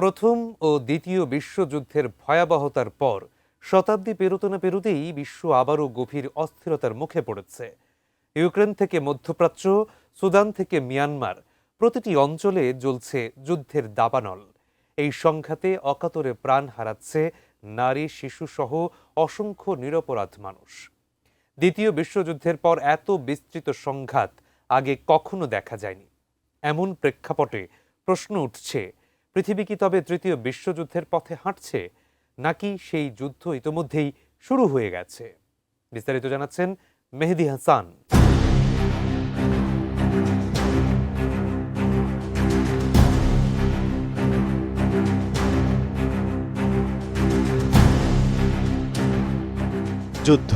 প্রথম ও দ্বিতীয় বিশ্বযুদ্ধের ভয়াবহতার পর শতাব্দী পেরোতে না পেরোতেই বিশ্ব আবারও গভীর অস্থিরতার মুখে পড়েছে। ইউক্রেন থেকে মধ্যপ্রাচ্য, সুদান থেকে মিয়ানমার, প্রতিটি অঞ্চলে জ্বলছে যুদ্ধের দাবানল। এই সংঘাতে অকাতরে প্রাণ হারাচ্ছে নারী, শিশুসহ অসংখ্য নিরপরাধ মানুষ। দ্বিতীয় বিশ্বযুদ্ধের পর এত বিস্তৃত সংঘাত আগে কখনো দেখা যায়নি। এমন প্রেক্ষাপটে প্রশ্ন উঠছে, পৃথিবী কি তবে তৃতীয় বিশ্বযুদ্ধের পথে হাঁটছে, নাকি সেই যুদ্ধ ইতোমধ্যেই শুরু হয়ে গেছে? বিস্তারিত জানাচ্ছেন মেহেদী হাসান। যুদ্ধ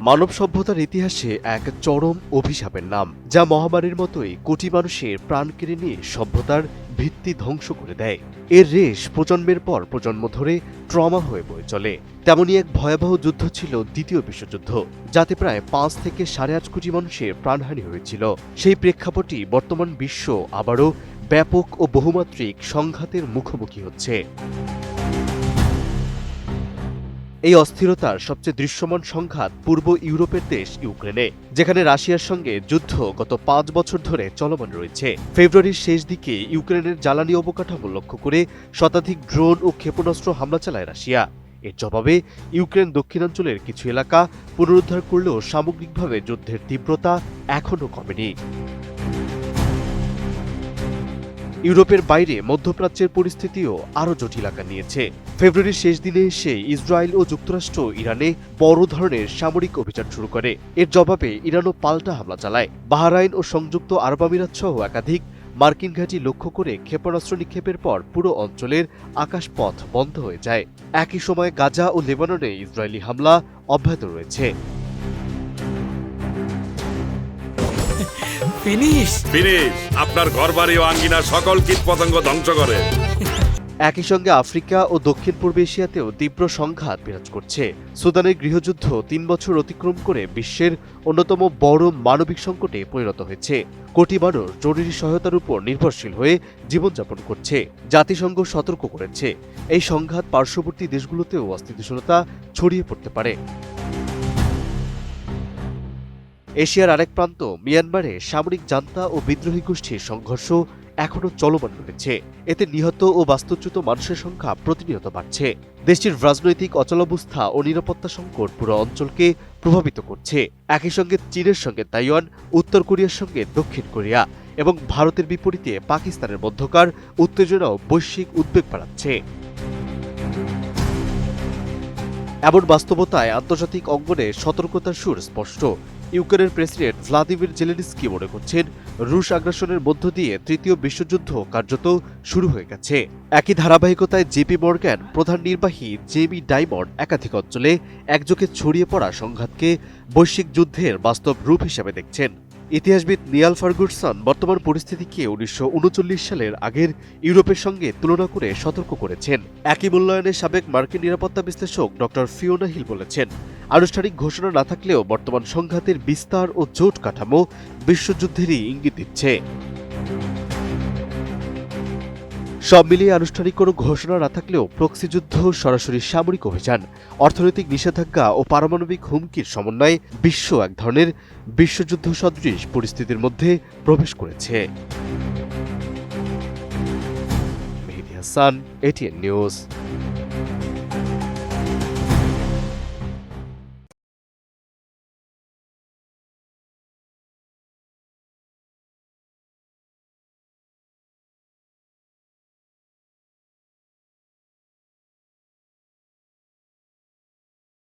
মানব সভ্যতার ইতিহাসে এক চরম অভিশাপের নাম, যা মহামারীর মতোই কোটি মানুষের প্রাণ কেড়ে নিয়ে সভ্যতার ভিত্তি ধ্বংস করে দেয়। এর রেশ প্রজন্মের পর প্রজন্ম ধরে ট্রমা হয়ে বয়ে চলে। তেমনই এক ভয়াবহ যুদ্ধ ছিল দ্বিতীয় বিশ্বযুদ্ধ, যাতে প্রায় 5 থেকে 8.5 কোটি মানুষের প্রাণহানি হয়েছিল। সেই প্রেক্ষাপটই বর্তমান বিশ্ব আবারও ব্যাপক ও বহুমাত্রিক সংঘাতের মুখোমুখি হচ্ছে। এই অস্থিরতার সবচেয়ে দৃশ্যমান সংঘাত পূর্ব ইউরোপের দেশ ইউক্রেনে, যেখানে রাশিয়ার সঙ্গে যুদ্ধ গত 5 বছর ধরে চলমান রয়েছে। ফেব্রুয়ারির শেষ দিকে ইউক্রেনের জ্বালানি অবকাঠামো লক্ষ্য করে শতাধিক ড্রোন ও ক্ষেপণাস্ত্র হামলা চালায় রাশিয়া। এর জবাবে ইউক্রেন দক্ষিণাঞ্চলের কিছু এলাকা পুনরুদ্ধার করলেও সামগ্রিকভাবে যুদ্ধের তীব্রতা এখনও কমেনি। ইউরোপের বাইরে মধ্যপ্রাচ্যের পরিস্থিতিও আরও জটিল আকার নিয়েছে। ফেব্রুয়ারির শেষ দিনে এসে ইসরায়েল ও যুক্তরাষ্ট্র ইরানে বড় ধরনের সামরিক অভিযান শুরু করে। এর জবাবে ইরানও পাল্টা হামলা চালায়। বাহরাইন ও সংযুক্ত আরব আমিরাত সহ একাধিক মার্কিন ঘাঁটি লক্ষ্য করে ক্ষেপণাস্ত্র নিক্ষেপের পর পুরো অঞ্চলের আকাশপথ বন্ধ হয়ে যায়। একই সময়ে গাজা ও লেবাননে ইসরায়েলি হামলা অব্যাহত রয়েছে। আপনার ঘরবাড়ি ও আঙ্গিনার সকল কীটপতঙ্গ ধ্বংস করে। একই সঙ্গে আফ্রিকা ও দক্ষিণ পূর্ব এশিয়াতেও তীব্র সংঘাত বিরাজ করছে। সুদানের গৃহযুদ্ধ 3 বছর অতিক্রম করে বিশ্বের অন্যতম বড় মানবিক সংকটে পরিণত হয়েছে। কোটি মানুষ জরুরি সহায়তার উপর নির্ভরশীল হয়ে জীবনযাপন করছে। জাতিসংঘ সতর্ক করেছে, এই সংঘাত পার্শ্ববর্তী দেশগুলোতেও অস্থিতিশীলতা ছড়িয়ে পড়তে পারে। এশিয়ার আরেক প্রান্ত মিয়ানমারে সামরিক জান্তা ও বিদ্রোহী গোষ্ঠীর সংঘর্ষ এখনও চলমান রয়েছে। এতে নিহত ও বাস্তুচ্যুত মানুষের সংখ্যা প্রতিনিয়ত বাড়ছে। দেশটির রাজনৈতিক অচলাবস্থা ও নিরাপত্তা সংকট পুরো অঞ্চলকে প্রভাবিত করছে। একই সঙ্গে চীনের সঙ্গে তাইওয়ান, উত্তর কোরিয়ার সঙ্গে দক্ষিণ কোরিয়া এবং ভারতের বিপরীতে পাকিস্তানের মধ্যকার উত্তেজনাও বৈশ্বিক উদ্বেগ বাড়াচ্ছে। এমন বাস্তবতায় আন্তর্জাতিক অঙ্গনে সতর্কতার সুর স্পষ্ট। ইউক্রেনের প্রেসিডেন্ট ভ্লাদিমির জেলেনস্কি মনে করছেন, রুশ আগ্রাসনের মধ্য দিয়ে তৃতীয় বিশ্বযুদ্ধ কার্যত শুরু হয়ে গেছে। একই ধারাবাহিকতায় জেপি মর্গ্যান প্রধান নির্বাহী জেমি ডাইমন্ড একাধিক অঞ্চলে একযোগে ছড়িয়ে পড়া সংঘাতকে বৈশ্বিক যুদ্ধের বাস্তব রূপ হিসেবে দেখছেন। ইতিহাসবিদ নিয়াল ফার্গুসন বর্তমান পরিস্থিতিকে 1939 সালের আগের ইউরোপের সঙ্গে তুলনা করে সতর্ক করেছেন। একই মূল্যায়নে সাবেক মার্কিন নিরাপত্তা বিশ্লেষক ডক্টর ফিওনা হিল বলেছেন, আনুষ্ঠানিক ঘোষণা না থাকলেও বর্তমান সংঘাতের বিস্তার ও জোট কাঠামো বিশ্বযুদ্ধেরই ইঙ্গিত দিচ্ছে। সব মিলিয়ে আনুষ্ঠানিক কোনো ঘোষণা না থাকলেও প্রক্সি যুদ্ধ, সরাসরি সামরিক অভিযান, অর্থনৈতিক নিষেধাজ্ঞা ও পারমাণবিক হুমকির সমন্বয়ে বিশ্ব এক ধরনের বিশ্বযুদ্ধ সদৃশ পরিস্থিতির মধ্যে প্রবেশ করেছে। মেহেদী হাসান, এটিএন নিউজ।